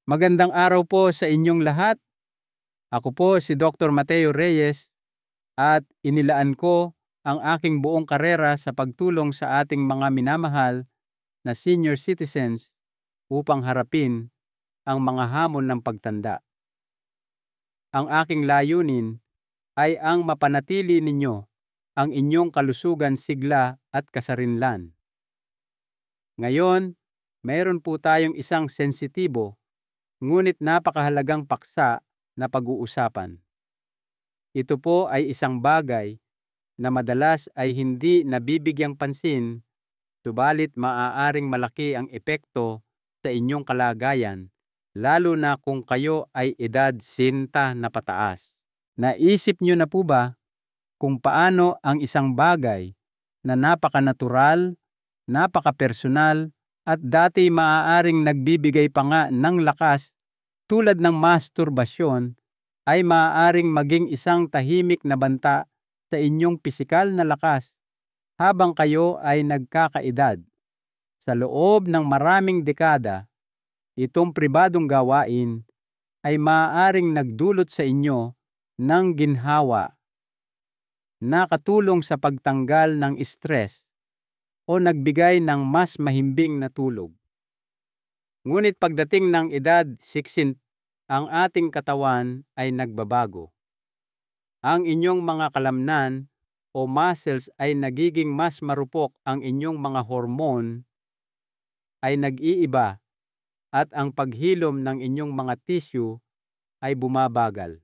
Magandang araw po sa inyong lahat. Ako po si Dr. Mateo Reyes at inilaan ko ang aking buong karera sa pagtulong sa ating mga minamahal na senior citizens upang harapin ang mga hamon ng pagtanda. Ang aking layunin ay ang mapanatili ninyo ang inyong kalusugan, sigla at kasarinlan. Ngayon, mayroon po tayong isang sensitibo ngunit napakahalagang paksa na pag-uusapan. Ito po ay isang bagay na madalas ay hindi nabibigyang pansin, subalit maaaring malaki ang epekto sa inyong kalagayan, lalo na kung kayo ay edad 60 na pataas. Naisip niyo na po ba kung paano ang isang bagay na napaka-natural, napaka-personal at dati maaaring nagbibigay pa nga ng lakas tulad ng masturbasyon ay maaaring maging isang tahimik na banta sa inyong pisikal na lakas habang kayo ay nagkakaedad? Sa loob ng maraming dekada, itong pribadong gawain ay maaaring nagdulot sa inyo ng ginhawa, nakatulong sa pagtanggal ng stress o nagbigay ng mas mahimbing na tulog. Ngunit pagdating ng edad 16, ang ating katawan ay nagbabago. Ang inyong mga kalamnan o muscles ay nagiging mas marupok, ang inyong mga hormone ay nag-iiba at ang paghilom ng inyong mga tissue ay bumabagal.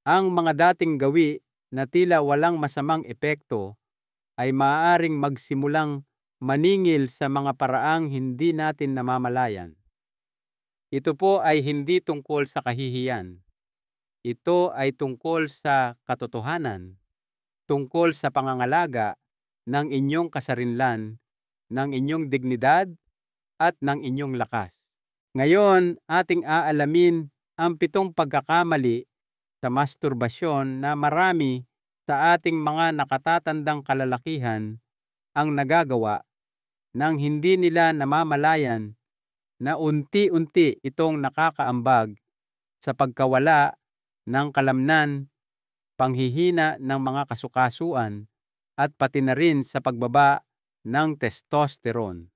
Ang mga dating gawi na tila walang masamang epekto ay maaaring magsimulang maningil sa mga paraang hindi natin namamalayan. Ito po ay hindi tungkol sa kahihiyan. Ito ay tungkol sa katotohanan, tungkol sa pangangalaga ng inyong kasarinlan, ng inyong dignidad at ng inyong lakas. Ngayon, ating aalamin ang 7 pagkakamali sa masturbasyon na marami sa ating mga nakatatandang kalalakihan ang nagagawa nang hindi nila namamalayan na unti-unti itong nakakaambag sa pagkawala ng kalamnan, panghihina ng mga kasukasuan, at pati na rin sa pagbaba ng testosterone.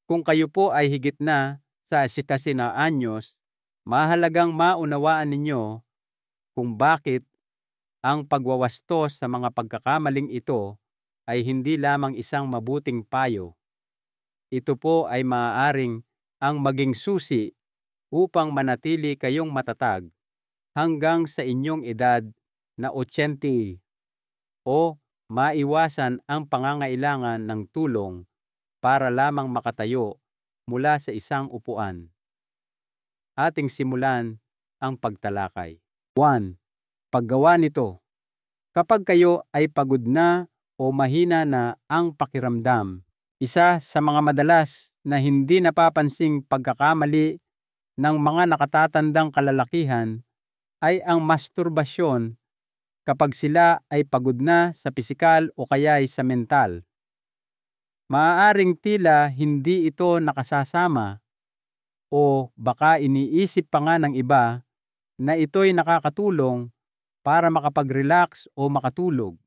Kung kayo po ay higit na sa 60 na anyos, mahalagang maunawaan ninyo kung bakit ang pagwawastos sa mga pagkakamaling ito ay hindi lamang isang mabuting payo. Ito po ay maaaring ang maging susi upang manatili kayong matatag hanggang sa inyong edad na 80 o maiwasan ang pangangailangan ng tulong para lamang makatayo mula sa isang upuan. Ating simulan ang pagtalakay. 1. Paggawa nito. Kapag kayo ay pagod na o mahina na ang pakiramdam, isa sa mga madalas na hindi napapansing pagkakamali ng mga nakatatandang kalalakihan ay ang masturbasyon kapag sila ay pagod na sa pisikal o kaya ay sa mental. Maaaring tila hindi ito nakasasama o baka iniisip pa nga ng iba na ito'y nakakatulong para makapag-relax o makatulog.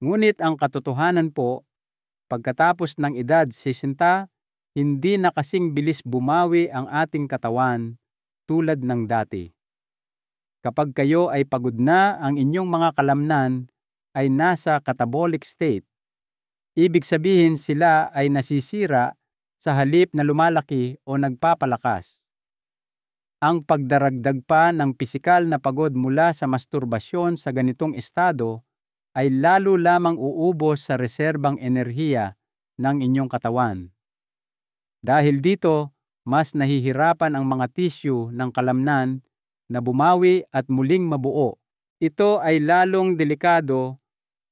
Ngunit ang katotohanan po, pagkatapos ng edad 60, hindi na kasing bilis bumawi ang ating katawan tulad ng dati. Kapag kayo ay pagod na, ang inyong mga kalamnan ay nasa catabolic state. Ibig sabihin sila ay nasisira sa halip na lumalaki o nagpapalakas. Ang pagdaragdag pa ng pisikal na pagod mula sa masturbasyon sa ganitong estado ay lalo lamang uubos sa reserbang enerhiya ng inyong katawan. Dahil dito, mas nahihirapan ang mga tissue ng kalamnan na bumawi at muling mabuo. Ito ay lalong delikado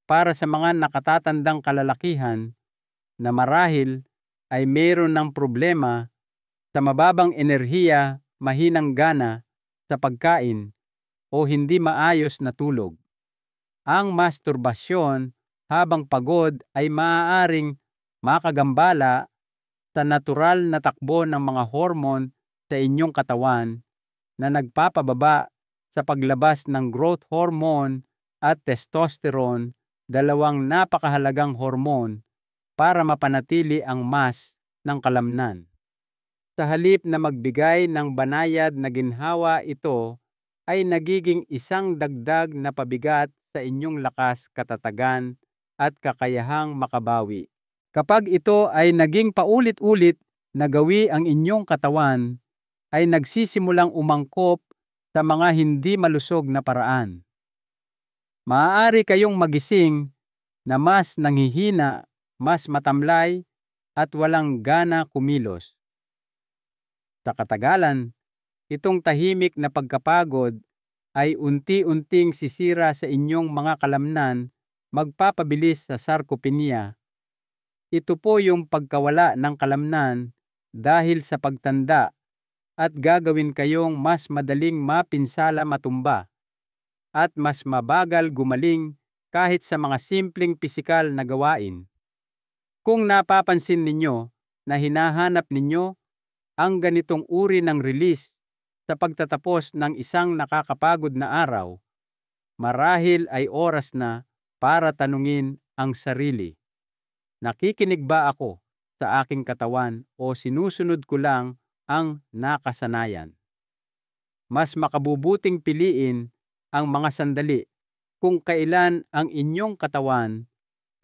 para sa mga nakatatandang kalalakihan na marahil ay mayroon ng problema sa mababang enerhiya, mahinang gana sa pagkain o hindi maayos na tulog. Ang masturbasyon habang pagod ay maaaring makagambala sa natural na takbo ng mga hormone sa inyong katawan na nagpapababa sa paglabas ng growth hormone at testosterone, dalawang napakahalagang hormone para mapanatili ang mass ng kalamnan. Sa halip na magbigay ng banayad na ginhawa, ito ay nagiging isang dagdag na pabigat sa inyong lakas, katatagan at kakayahang makabawi. Kapag ito ay naging paulit-ulit na gawi, ang inyong katawan ay nagsisimulang umangkop sa mga hindi malusog na paraan. Maaari kayong magising na mas nanghihina, mas matamlay at walang gana kumilos. Sa katagalan, itong tahimik na pagkapagod ay unti-unting sisira sa inyong mga kalamnan, magpapabilis sa sarcopenia. Ito po yung pagkawala ng kalamnan dahil sa pagtanda at gagawin kayong mas madaling mapinsala, matumba at mas mabagal gumaling kahit sa mga simpleng pisikal na gawain. Kung napapansin ninyo na hinahanap ninyo ang ganitong uri ng release sa pagtatapos ng isang nakakapagod na araw, marahil ay oras na para tanungin ang sarili. Nakikinig ba ako sa aking katawan o sinusunod ko lang ang nakasanayan? Mas makabubuting piliin ang mga sandali kung kailan ang inyong katawan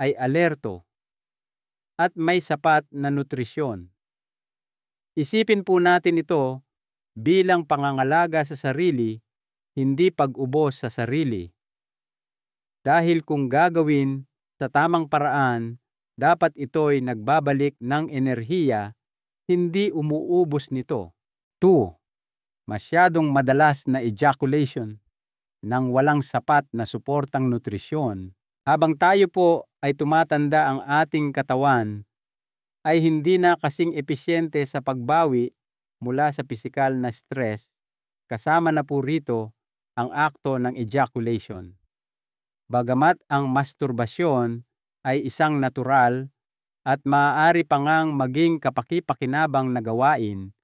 ay alerto at may sapat na nutrisyon. Isipin po natin ito bilang pangangalaga sa sarili, hindi pag-ubos sa sarili. Dahil kung gagawin sa tamang paraan, dapat ito'y nagbabalik ng enerhiya, hindi umuubos nito. 2. Masyadong madalas na ejaculation ng walang sapat na suportang nutrisyon. Habang tayo po ay tumatanda, ang ating katawan ay hindi na kasing episyente sa pagbawi mula sa pisikal na stress, kasama na po rito ang akto ng ejaculation. Bagamat ang masturbasyon ay isang natural at maaari pa ngang maging kapaki-pakinabang na gawain,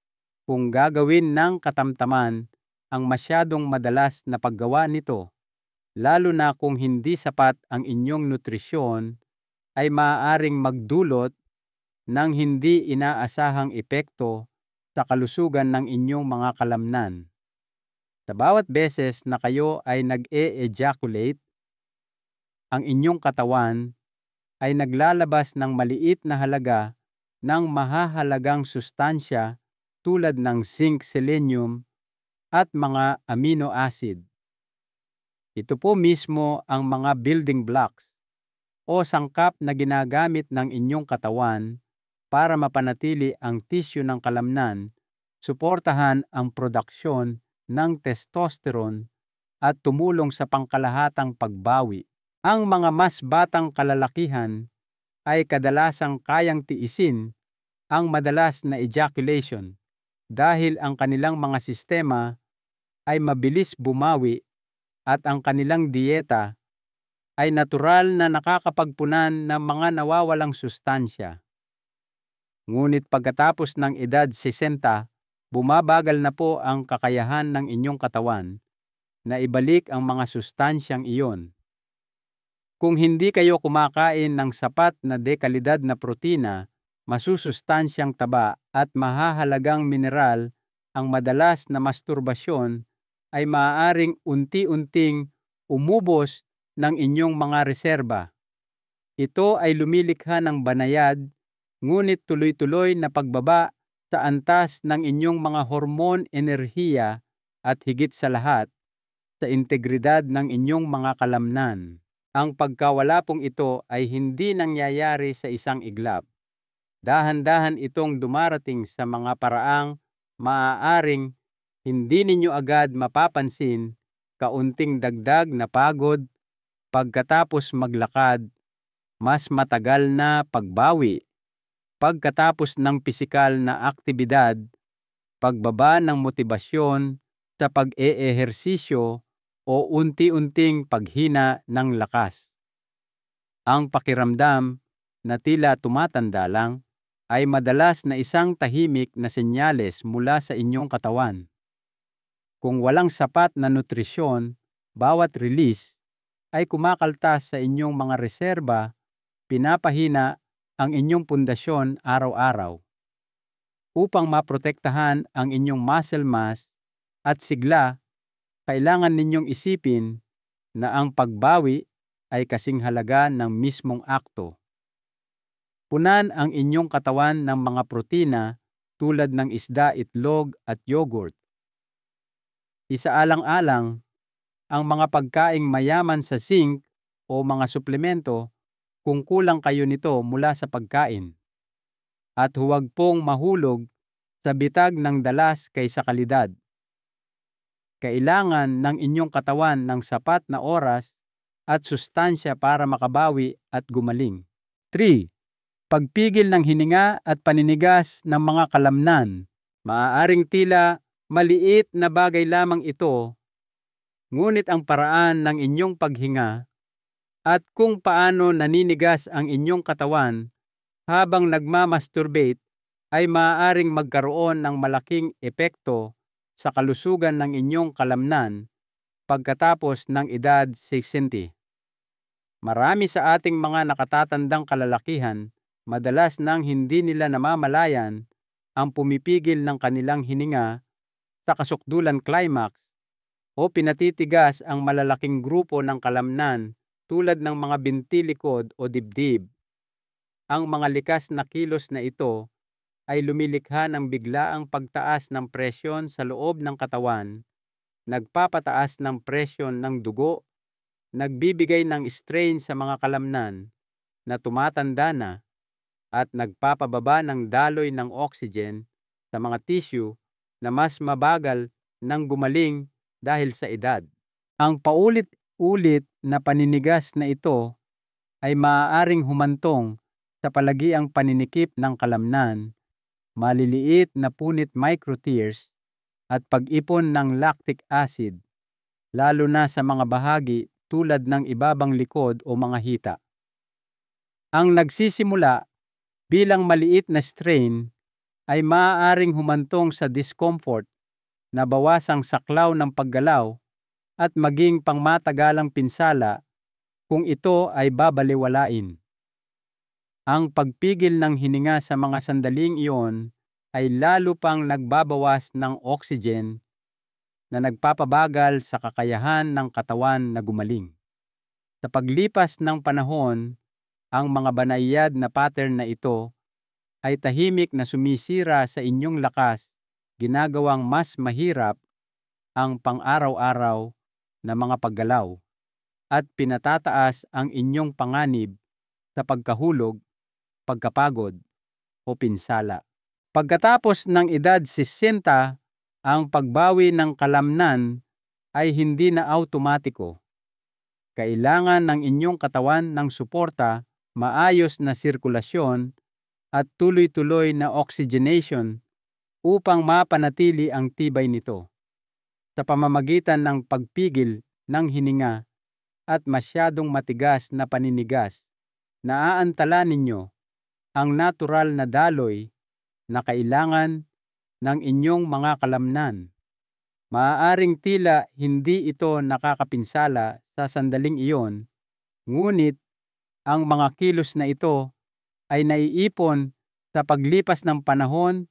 kung gagawin ng katamtaman, ang masyadong madalas na paggawa nito, lalo na kung hindi sapat ang inyong nutrisyon, ay maaaring magdulot ng hindi inaasahang epekto sa kalusugan ng inyong mga kalamnan. Sa bawat beses na kayo ay nag-e-ejaculate, ang inyong katawan ay naglalabas ng maliit na halaga ng mahahalagang sustansya tulad ng zinc, selenium at mga amino acid. Ito po mismo ang mga building blocks o sangkap na ginagamit ng inyong katawan para mapanatili ang tissue ng kalamnan, suportahan ang produksyon ng testosterone at tumulong sa pangkalahatang pagbawi. Ang mga mas batang kalalakihan ay kadalasang kayang tiisin ang madalas na ejaculation dahil ang kanilang mga sistema ay mabilis bumawi at ang kanilang dieta ay natural na nakakapagpunan ng mga nawawalang sustansya. Ngunit pagkatapos ng edad 60, bumabagal na po ang kakayahan ng inyong katawan na ibalik ang mga sustansyang iyon. Kung hindi kayo kumakain ng sapat na dekalidad na protina, masusustansyang taba at mahahalagang mineral, ang madalas na masturbasyon ay maaaring unti-unting umubos ng inyong mga reserba. Ito ay lumilikha ng banayad, ngunit tuloy-tuloy na pagbaba sa antas ng inyong mga hormone, enerhiya at higit sa lahat, sa integridad ng inyong mga kalamnan. Ang pagkawala pong ito ay hindi nangyayari sa isang iglap. Dahan-dahan itong dumarating sa mga paraang maaaring hindi ninyo agad mapapansin, kaunting dagdag na pagod pagkatapos maglakad, mas matagal na pagbawi pagkatapos ng pisikal na aktibidad, pagbaba ng motibasyon sa pag-eehersisyo o unti-unting paghina ng lakas. Ang pakiramdam na tila tumatanda lang, ay madalas na isang tahimik na senyales mula sa inyong katawan. Kung walang sapat na nutrisyon, bawat release ay kumakaltas sa inyong mga reserba, pinapahina ang inyong pundasyon araw-araw. Upang maprotektahan ang inyong muscle mass at sigla, kailangan ninyong isipin na ang pagbawi ay kasing halaga ng mismong akto. Punan ang inyong katawan ng mga protina tulad ng isda, itlog at yogurt. Isaalang-alang ang mga pagkaing mayaman sa zinc o mga suplemento kung kulang kayo nito mula sa pagkain. At huwag pong mahulog sa bitag ng dalas kaysa kalidad. Kailangan ng inyong katawan ng sapat na oras at sustansya para makabawi at gumaling. 3. Pagpigil ng hininga at paninigas ng mga kalamnan. Maaaring tila maliit na bagay lamang ito, ngunit ang paraan ng inyong paghinga at kung paano naninigas ang inyong katawan habang nagmamasturbate ay maaaring magkaroon ng malaking epekto sa kalusugan ng inyong kalamnan pagkatapos ng edad 60. Marami sa ating mga nakatatandang kalalakihan madalas nang hindi nila namamalayan ang pumipigil ng kanilang hininga sa kasukdulan climax o pinatitigas ang malalaking grupo ng kalamnan tulad ng mga binti likod o dibdib. Ang mga likas na kilos na ito ay lumilikha ng biglaang pagtaas ng presyon sa loob ng katawan, nagpapataas ng presyon ng dugo, nagbibigay ng strain sa mga kalamnan na tumatanda na, at nagpapababa ng daloy ng oxygen sa mga tissue na mas mabagal nang gumaling dahil sa edad. Ang paulit-ulit na paninigas na ito ay maaaring humantong sa palagiang paninikip ng kalamnan, maliliit na punit microtears at pag-ipon ng lactic acid, lalo na sa mga bahagi tulad ng ibabang likod o mga hita. Ang nagsisimula bilang maliit na strain ay maaaring humantong sa discomfort na bawasang saklaw ng paggalaw at maging pangmatagalang pinsala kung ito ay babaliwalain. Ang pagpigil ng hininga sa mga sandaling iyon ay lalo pang nagbabawas ng oxygen na nagpapabagal sa kakayahan ng katawan na gumaling. Sa paglipas ng panahon, ang mga banayad na pattern na ito ay tahimik na sumisira sa inyong lakas, ginagawang mas mahirap ang pang-araw-araw na mga paggalaw at pinatataas ang inyong panganib sa pagkahulog, pagkapagod o pinsala. Pagkatapos ng edad 60, ang pagbawi ng kalamnan ay hindi na automatiko. Kailangan ng inyong katawan ng suporta, maayos na sirkulasyon at tuloy-tuloy na oxygenation upang mapanatili ang tibay nito. Sa pamamagitan ng pagpigil ng hininga at masyadong matigas na paninigas, naaantala ninyo ang natural na daloy na kailangan ng inyong mga kalamnan. Maaaring tila hindi ito nakakapinsala sa sandaling iyon, ngunit ang mga kilos na ito ay naiipon sa paglipas ng panahon,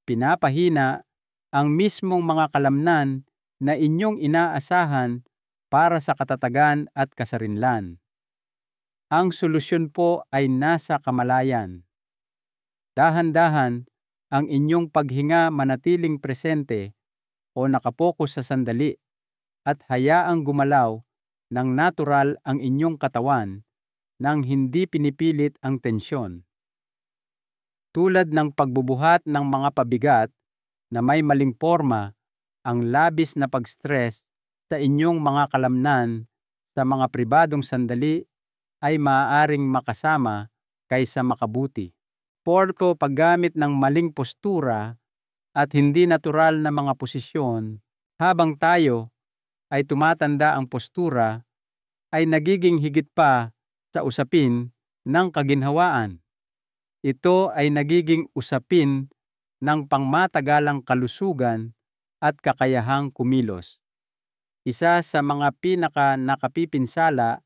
pinapahina ang mismong mga kalamnan na inyong inaasahan para sa katatagan at kasarinlan. Ang solusyon po ay nasa kamalayan. Dahan-dahan ang inyong paghinga manatiling presente o nakapokus sa sandali at hayaang gumalaw ng natural ang inyong katawan nang hindi pinipilit ang tensyon. Tulad ng pagbubuhat ng mga pabigat na may maling porma, ang labis na pag-stress sa inyong mga kalamnan sa mga pribadong sandali ay maaaring makasama kaysa makabuti. Porko paggamit ng maling postura at hindi natural na mga posisyon, habang tayo ay tumatanda, ang postura ay nagiging higit pa sa usapin ng kaginhawaan. ito ay nagiging usapin ng pangmatagalang kalusugan at kakayahang kumilos. Isa sa mga pinaka-nakapipinsala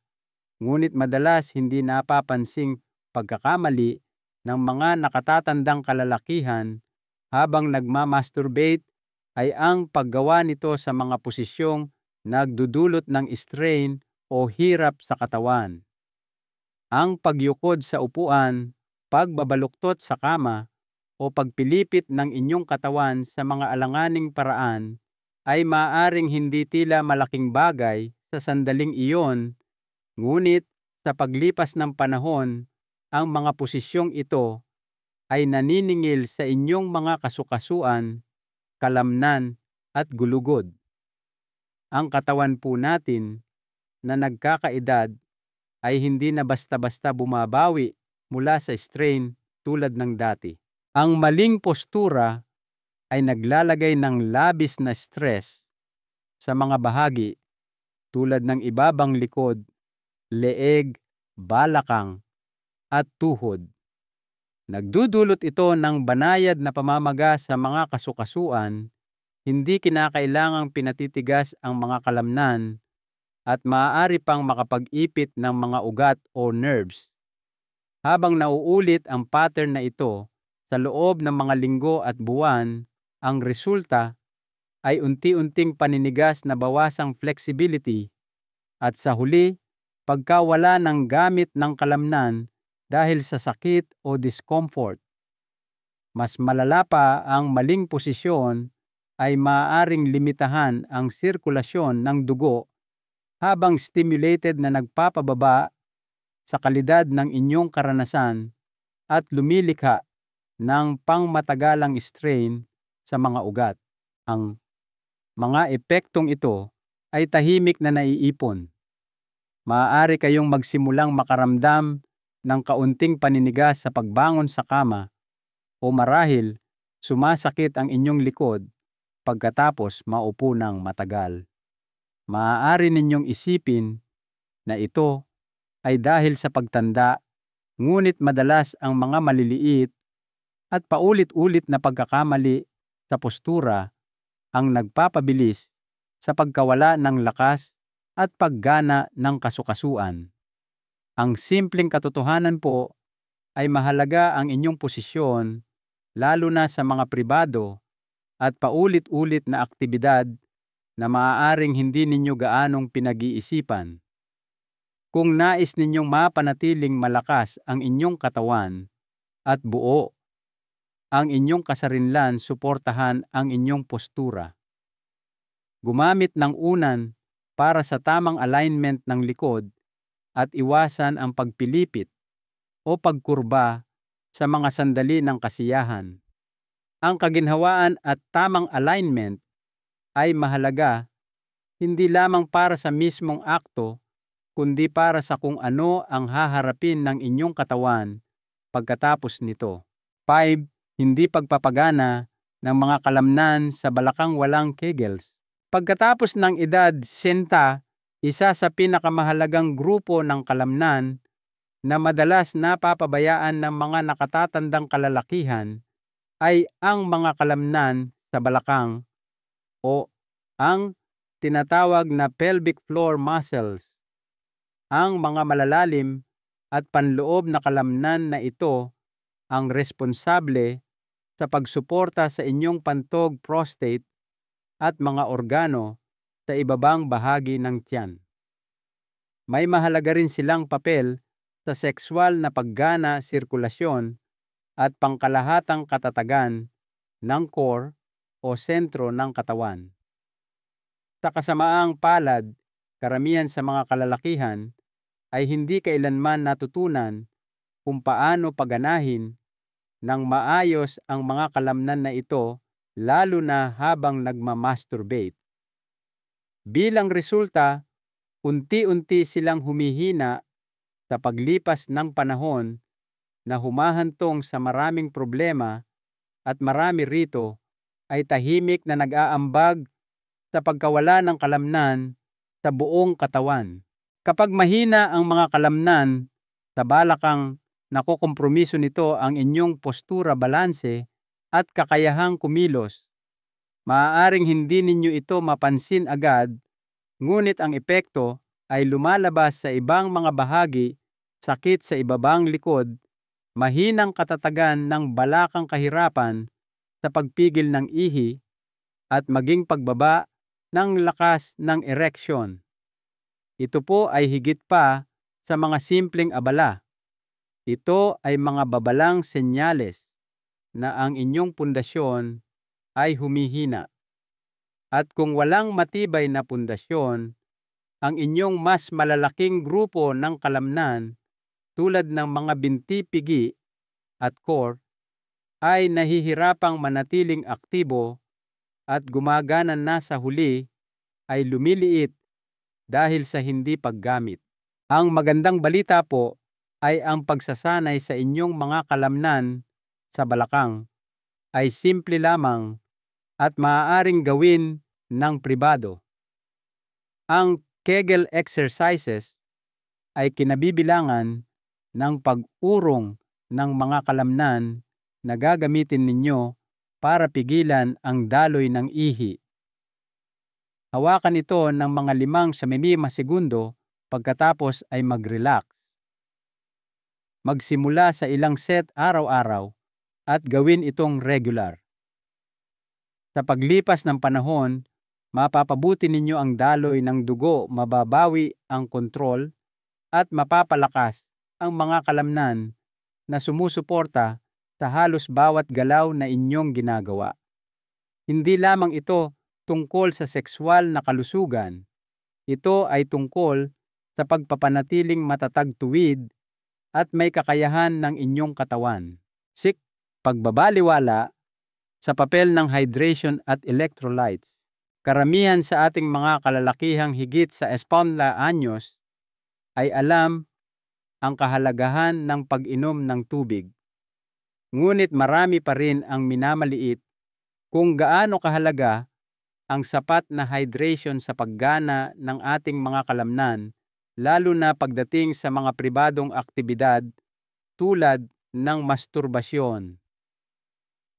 ngunit madalas hindi napapansing pagkakamali ng mga nakatatandang kalalakihan habang nagmamasturbate ay ang paggawa nito sa mga posisyong nagdudulot ng strain o hirap sa katawan. Ang pagyukod sa upuan, pagbabaluktot sa kama, o pagpilipit ng inyong katawan sa mga alanganing paraan ay maaaring hindi tila malaking bagay sa sandaling iyon, ngunit sa paglipas ng panahon, ang mga posisyong ito ay naniningil sa inyong mga kasukasuan, kalamnan at gulugod. Ang katawan po natin na nagkakaedad ay hindi na basta-basta bumabawi mula sa strain tulad ng dati. Ang maling postura ay naglalagay ng labis na stress sa mga bahagi tulad ng ibabang likod, leeg, balakang, at tuhod. Nagdudulot ito ng banayad na pamamaga sa mga kasukasuan, hindi kinakailangang pinatitigas ang mga kalamnan at maaari pang makapag-ipit ng mga ugat o nerves. Habang nauulit ang pattern na ito sa loob ng mga linggo at buwan, ang resulta ay unti-unting paninigas na bawasang flexibility at sa huli, pagkawala ng gamit ng kalamnan dahil sa sakit o discomfort. Mas malala pa, ang maling posisyon ay maaaring limitahan ang sirkulasyon ng dugo habang stimulated na nagpapababa sa kalidad ng inyong karanasan at lumilikha ng pangmatagalang strain sa mga ugat. Ang mga epektong ito ay tahimik na naiipon. Maaari kayong magsimulang makaramdam ng kaunting paninigas sa pagbangon sa kama o marahil sumasakit ang inyong likod pagkatapos maupo ng matagal. Maaari ninyong isipin na ito ay dahil sa pagtanda, ngunit madalas ang mga maliliit at paulit-ulit na pagkakamali sa postura ang nagpapabilis sa pagkawala ng lakas at paggana ng kasukasuan. Ang simpleng katotohanan po ay mahalaga ang inyong posisyon, lalo na sa mga pribado at paulit-ulit na aktibidad na maaaring hindi ninyo gaanong pinag-iisipan. Kung nais ninyong mapanatiling malakas ang inyong katawan at buo ang inyong kasarinlan, suportahan ang inyong postura. Gumamit ng unan para sa tamang alignment ng likod at iwasan ang pagpilipit o pagkurba sa mga sandali ng kasiyahan. Ang kaginhawaan at tamang alignment ay mahalaga hindi lamang para sa mismong akto, kundi para sa kung ano ang haharapin ng inyong katawan pagkatapos nito. 5. Hindi pagpapagana ng mga kalamnan sa balakang walang kegels. Pagkatapos ng edad 60, isa sa pinakamahalagang grupo ng kalamnan na madalas napapabayaan ng mga nakatatandang kalalakihan ay ang mga kalamnan sa balakang o ang tinatawag na pelvic floor muscles. Ang mga malalalim at panloob na kalamnan na ito ang responsable sa pagsuporta sa inyong pantog, prostate at mga organo sa ibabang bahagi ng tiyan. May mahalaga rin silang papel sa sexual na paggana, sirkulasyon at pangkalahatang katatagan ng core o sentro ng katawan. Sa kasamaang palad, karamihan sa mga kalalakihan ay hindi kailanman natutunan kung paano paganahin ng maayos ang mga kalamnan na ito, lalo na habang nagmamasturbate. Bilang resulta, unti-unti silang humihina sa paglipas ng panahon na humahantong sa maraming problema at marami rito ay tahimik na nag-aambag sa pagkawala ng kalamnan sa buong katawan. Kapag mahina ang mga kalamnan sa balakang nakokompromiso nito ang inyong postura, balanse at kakayahang kumilos. Maaaring hindi ninyo ito mapansin agad, ngunit ang epekto ay lumalabas sa ibang mga bahagi, sakit sa ibabang likod, mahinang katatagan ng balakang, kahirapan sa pagpigil ng ihi, at maging pagbaba ng lakas ng ereksyon. Ito po ay higit pa sa mga simpleng abala. Ito ay mga babalang senyales na ang inyong pundasyon ay humihina. At kung walang matibay na pundasyon, ang inyong mas malalaking grupo ng kalamnan tulad ng mga binti, pigi at core ay nahihirapang manatiling aktibo at gumagana na sa huli ay lumiliit dahil sa hindi paggamit. Ang magandang balita po ay ang pagsasanay sa inyong mga kalamnan sa balakang ay simple lamang at maaaring gawin ng pribado. Ang Kegel exercises ay kinabibilangan ng pag-urong ng mga kalamnan na gagamitin ninyo para pigilan ang daloy ng ihi. Hawakan ito ng mga 5 sa 5 segundo pagkatapos ay mag-relax. Magsimula sa ilang set araw-araw at gawin itong regular. Sa paglipas ng panahon, mapapabuti ninyo ang daloy ng dugo, mababawi ang kontrol, at mapapalakas ang mga kalamnan na sumusuporta sa halos bawat galaw na inyong ginagawa. Hindi lamang ito tungkol sa sexual na kalusugan. Ito ay tungkol sa pagpapanatiling matatag, tuwid at may kakayahan ng inyong katawan. Pagbabaliwala sa papel ng hydration at electrolytes. Karamihan sa ating mga kalalakihang higit sa 10 anyos ay alam ang kahalagahan ng pag-inom ng tubig. Ngunit marami pa rin ang minamaliit kung gaano kahalaga ang sapat na hydration sa paggana ng ating mga kalamnan, lalo na pagdating sa mga pribadong aktibidad tulad ng masturbasyon.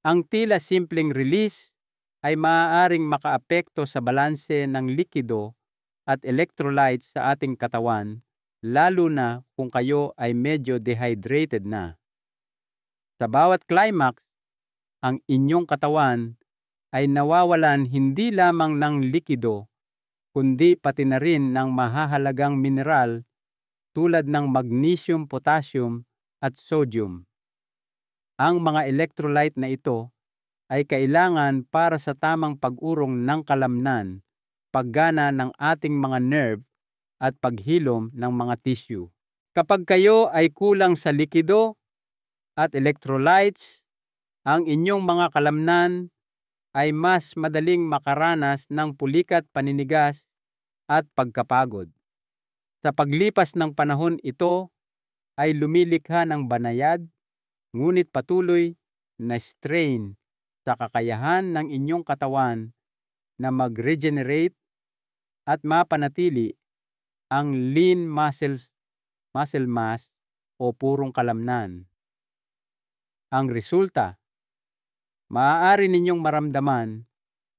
Ang tila simpleng release ay maaaring makaapekto sa balanse ng likido at electrolytes sa ating katawan, lalo na kung kayo ay medyo dehydrated na. Sa bawat climax, ang inyong katawan ay nawawalan hindi lamang ng likido, kundi pati na rin ng mahahalagang mineral tulad ng magnesium, potassium at sodium. Ang mga electrolyte na ito ay kailangan para sa tamang pag-urong ng kalamnan, paggana ng ating mga nerve at paghilom ng mga tissue. Kapag kayo ay kulang sa likido at electrolytes, ang inyong mga kalamnan ay mas madaling makaranas ng pulikat, paninigas at pagkapagod. Sa paglipas ng panahon, ito ay lumilikha ng banayad, ngunit patuloy na strain sa kakayahan ng inyong katawan na mag-regenerate at mapanatili ang lean muscle mass o purong kalamnan. Ang resulta, maaari ninyong maramdaman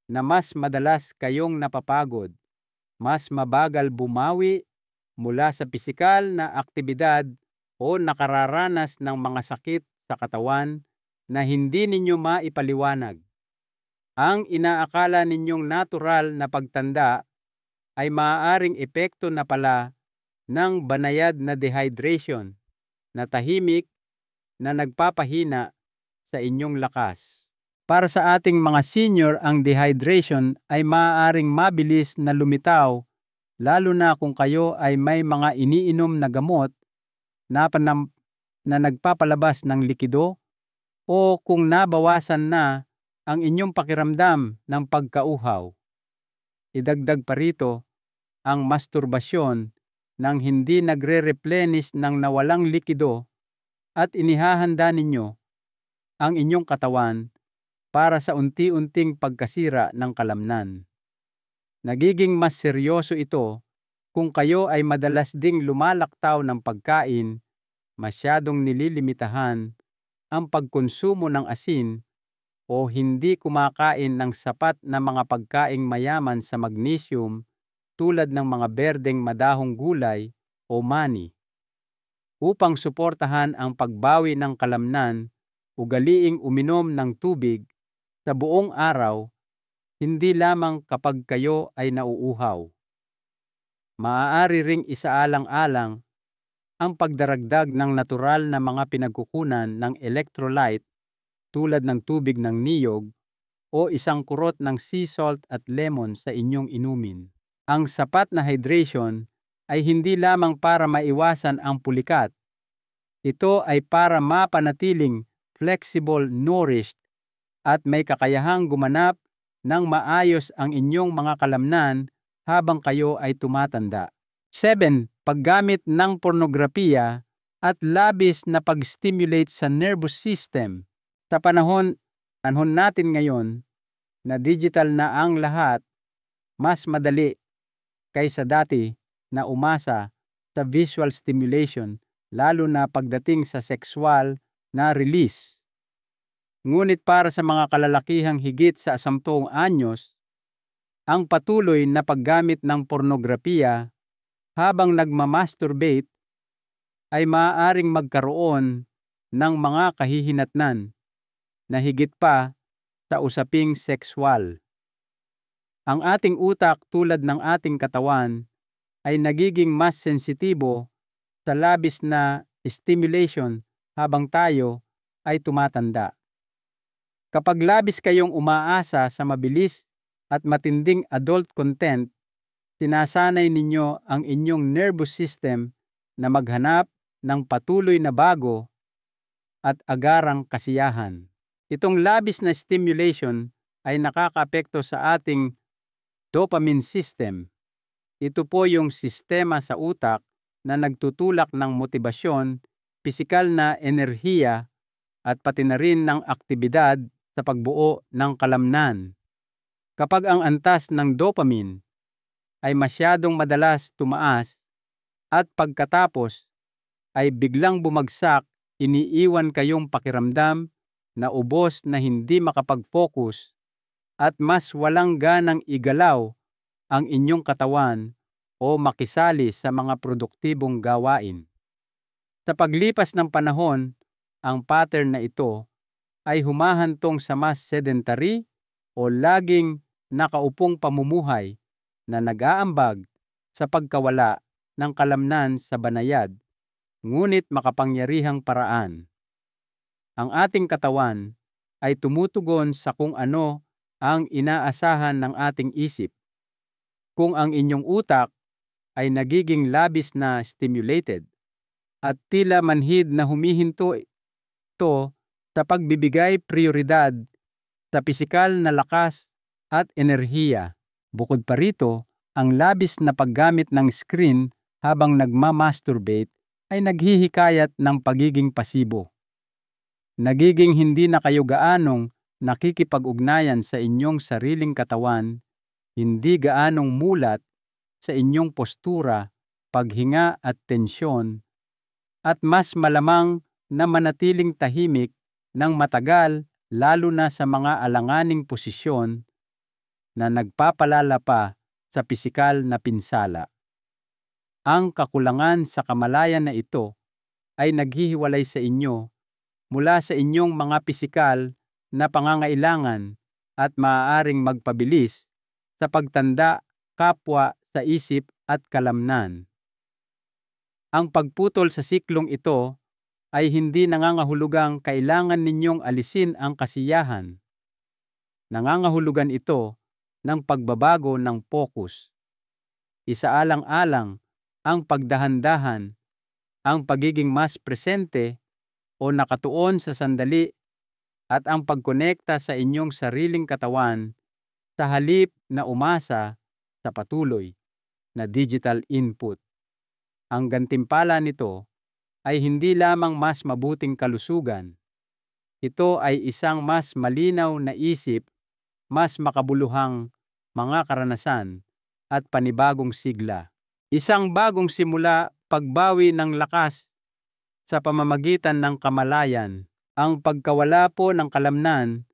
na mas madalas kayong napapagod, mas mabagal bumawi mula sa pisikal na aktibidad o nakararanas ng mga sakit sa katawan na hindi ninyo maipaliwanag. Ang inaakala ninyong natural na pagtanda ay maaaring epekto na pala ng banayad na dehydration na tahimik na nagpapahina sa inyong lakas. Para sa ating mga senior, ang dehydration ay maaaring mabilis na lumitaw, lalo na kung kayo ay may mga iniinom na gamot na nagpapalabas ng likido o kung nabawasan na ang inyong pakiramdam ng pagkauhaw. Idagdag pa rito ang masturbasyon nang hindi nagre-replenish ng nawalang likido at inihahanda ninyo ang inyong katawan para sa unti-unting pagkasira ng kalamnan. Nagiging mas seryoso ito kung kayo ay madalas ding lumalaktaw ng pagkain, masyadong nililimitahan ang pagkonsumo ng asin o hindi kumakain ng sapat na mga pagkaing mayaman sa magnesium tulad ng mga berdeng madahong gulay o mani. Upang suportahan ang pagbawi ng kalamnan, ugaliing uminom ng tubig sa buong araw, hindi lamang kapag kayo ay nauuhaw. Maaari ring isaalang-alang ang pagdaragdag ng natural na mga pinagkukunan ng electrolyte tulad ng tubig ng niyog o isang kurot ng sea salt at lemon sa inyong inumin. Ang sapat na hydration ay hindi lamang para maiwasan ang pulikat. Ito ay para mapanatiling flexible, nourished at may kakayahang gumanap ng maayos ang inyong mga kalamnan habang kayo ay tumatanda. 7. Paggamit ng pornografiya at labis na pag-stimulate sa nervous system. Sa panahon natin ngayon na digital na ang lahat, mas madali kaysa dati na umasa sa visual stimulation, lalo na pagdating sa sexual na release. Ngunit para sa mga kalalakihang higit sa 10 anyos, ang patuloy na paggamit ng pornografiya habang nagmamasturbate ay maaaring magkaroon ng mga kahihinatnan na higit pa sa usaping sexual. Ang ating utak tulad ng ating katawan ay nagiging mas sensitibo sa labis na stimulation habang tayo ay tumatanda. Kapag labis kayong umaasa sa mabilis at matinding adult content, sinasanay ninyo ang inyong nervous system na maghanap ng patuloy na bago at agarang kasiyahan. Itong labis na stimulation ay nakakaapekto sa ating dopamine system. Ito po yung sistema sa utak na nagtutulak ng motibasyon, pisikal na enerhiya at pati na rin ng aktibidad sa pagbuo ng kalamnan. Kapag ang antas ng dopamine ay masyadong madalas tumaas at pagkatapos ay biglang bumagsak, iniiwan kayong pakiramdam na ubos na hindi makapag-focus at mas walang ganang igalaw ang inyong katawan o makisali sa mga produktibong gawain. Sa paglipas ng panahon, ang pattern na ito ay humahantong sa mas sedentary o laging nakaupong pamumuhay na nag-aambag sa pagkawala ng kalamnan sa banayad, ngunit makapangyarihang paraan. Ang ating katawan ay tumutugon sa kung ano ang inaasahan ng ating isip. Kung ang inyong utak ay nagiging labis na stimulated at tila manhid na humihinto ito sa pagbibigay prioridad sa pisikal na lakas at enerhiya. Bukod pa rito, ang labis na paggamit ng screen habang nagmamasturbate ay naghihikayat ng pagiging pasibo. Nagiging hindi na kayo gaanong nakikipag-ugnayan sa inyong sariling katawan, hindi gaanong mulat sa inyong postura, paghinga at tensyon, at mas malamang na manatiling tahimik ng matagal lalo na sa mga alanganing posisyon na nagpapalala pa sa pisikal na pinsala. Ang kakulangan sa kamalayan na ito ay naghihiwalay sa inyo mula sa inyong mga pisikal na pangangailangan at maaaring magpabilis sa pagtanda kapwa sa isip at kalamnan. Ang pagputol sa siklong ito ay hindi nangangahulugang kailangan ninyong alisin ang kasiyahan. Nangangahulugan ito ng pagbabago ng focus. Isaalang-alang ang pagdahan-dahan, ang pagiging mas presente o nakatuon sa sandali at ang pagkonekta sa inyong sariling katawan sa halip na umasa sa patuloy na digital input. Ang gantimpala nito ay hindi lamang mas mabuting kalusugan. Ito ay isang mas malinaw na isip, mas makabuluhang mga karanasan at panibagong sigla. Isang bagong simula, pagbawi ng lakas sa pamamagitan ng kamalayan. Ang pagkawala po ng kalamnan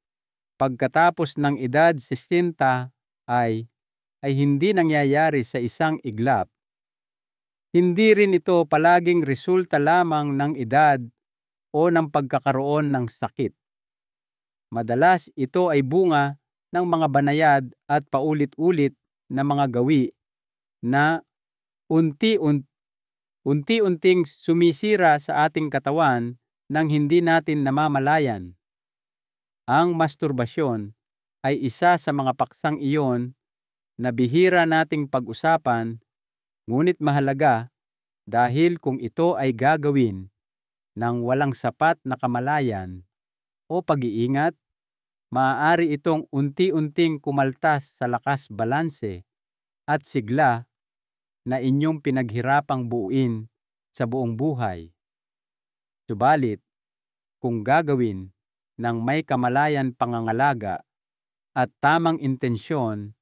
pagkatapos ng edad 60 ay hindi nangyayari sa isang iglap. Hindi rin ito palaging resulta lamang ng edad o ng pagkakaroon ng sakit. Madalas ito ay bunga ng mga banayad at paulit-ulit na mga gawi na unti-unting sumisira sa ating katawan nang hindi natin namamalayan. Ang masturbasyon ay isa sa mga paksang iyon na bihira nating pag-usapan, ngunit mahalaga dahil kung ito ay gagawin ng walang sapat na kamalayan o pag-iingat, maaari itong unti-unting kumaltas sa lakas balanse at sigla na inyong pinaghirapang buuin sa buong buhay. Subalit, kung gagawin ng may kamalayan pangangalaga at tamang intensyon,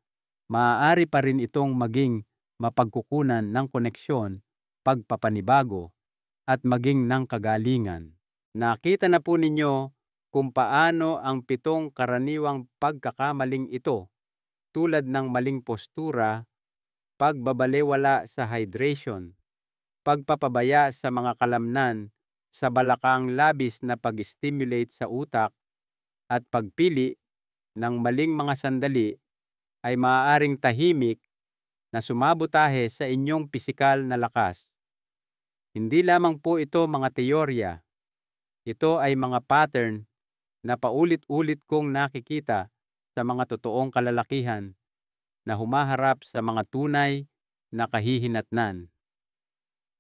maaari pa rin itong maging mapagkukunan ng koneksyon, pagpapanibago, at maging ng kagalingan. Nakita na po ninyo kung paano ang 7 karaniwang pagkakamaling ito, tulad ng maling postura, pagbabalewala sa hydration, pagpapabaya sa mga kalamnan sa balakang labis na pag-stimulate sa utak, at pagpili ng maling mga sandali ay maaaring tahimik na sumabotahe sa inyong pisikal na lakas. Hindi lamang po ito mga teorya. Ito ay mga pattern na paulit-ulit kong nakikita sa mga totoong kalalakihan na humaharap sa mga tunay na kahihinatnan.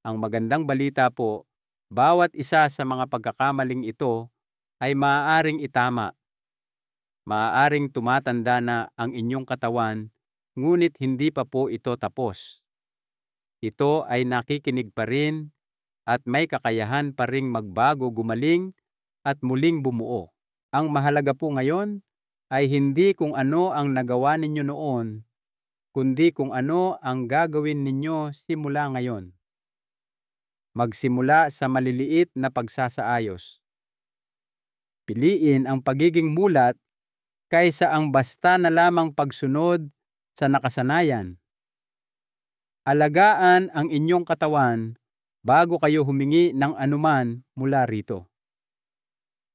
Ang magandang balita po, bawat isa sa mga pagkakamaling ito ay maaaring itama. Maaaring tumatanda na ang inyong katawan, ngunit hindi pa po ito tapos. Ito ay nakikinig pa rin at may kakayahan pa ring magbago, gumaling at muling bumuo. Ang mahalaga po ngayon ay hindi kung ano ang nagawa ninyo noon, kundi kung ano ang gagawin ninyo simula ngayon. Magsimula sa maliliit na pagsasaayos. Piliin ang pagiging mulat kaysa ang basta na lamang pagsunod sa nakasanayan. Alagaan ang inyong katawan bago kayo humingi ng anuman mula rito.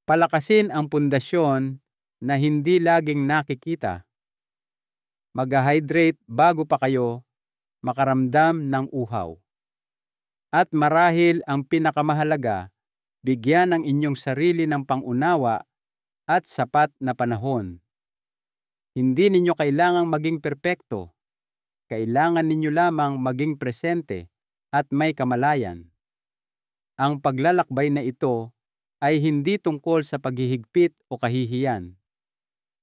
Palakasin ang pundasyon na hindi laging nakikita. Mag-hydrate bago pa kayo makaramdam ng uhaw. At marahil ang pinakamahalaga, bigyan ang inyong sarili ng pangunawa at sapat na panahon. Hindi ninyo kailangang maging perpekto. Kailangan ninyo lamang maging presente at may kamalayan. Ang paglalakbay na ito ay hindi tungkol sa paghihigpit o kahihiyan.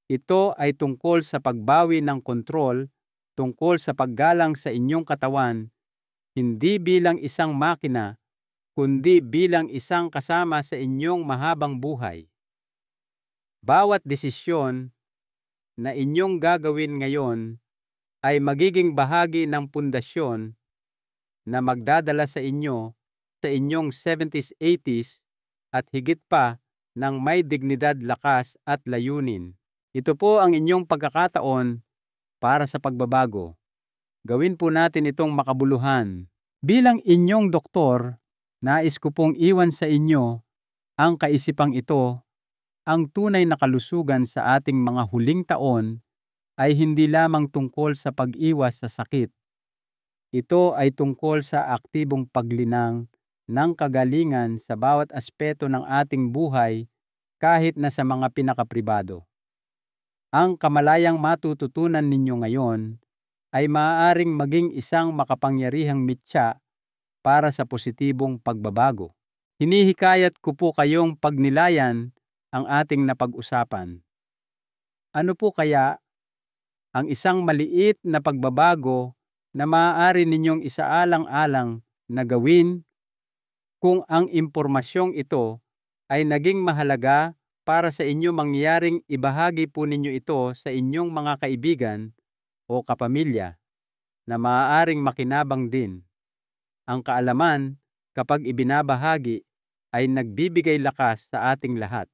Ito ay tungkol sa pagbawi ng kontrol, tungkol sa paggalang sa inyong katawan, hindi bilang isang makina, kundi bilang isang kasama sa inyong mahabang buhay. Bawat desisyon na inyong gagawin ngayon ay magiging bahagi ng pundasyon na magdadala sa inyo sa inyong 70s, 80s at higit pa ng may dignidad, lakas at layunin. Ito po ang inyong pagkakataon para sa pagbabago. Gawin po natin itong makabuluhan. Bilang inyong doktor, nais ko pong iwan sa inyo ang kaisipang ito. Ang tunay na kalusugan sa ating mga huling taon ay hindi lamang tungkol sa pag-iwas sa sakit. Ito ay tungkol sa aktibong paglinang ng kagalingan sa bawat aspeto ng ating buhay, kahit na sa mga pinakapribado. Ang kamalayang matututunan ninyo ngayon ay maaaring maging isang makapangyarihang mitya para sa positibong pagbabago. Hinihikayat ko po kayong pagnilayan ang ating napag-usapan. Ano po kaya ang isang maliit na pagbabago na maaari ninyong isaalang-alang na gawin kung ang impormasyong ito ay naging mahalaga para sa inyo? Mangyaring ibahagi po ninyo ito sa inyong mga kaibigan o kapamilya na maaaring makinabang din. Ang kaalaman, kapag ibinabahagi, ay nagbibigay lakas sa ating lahat.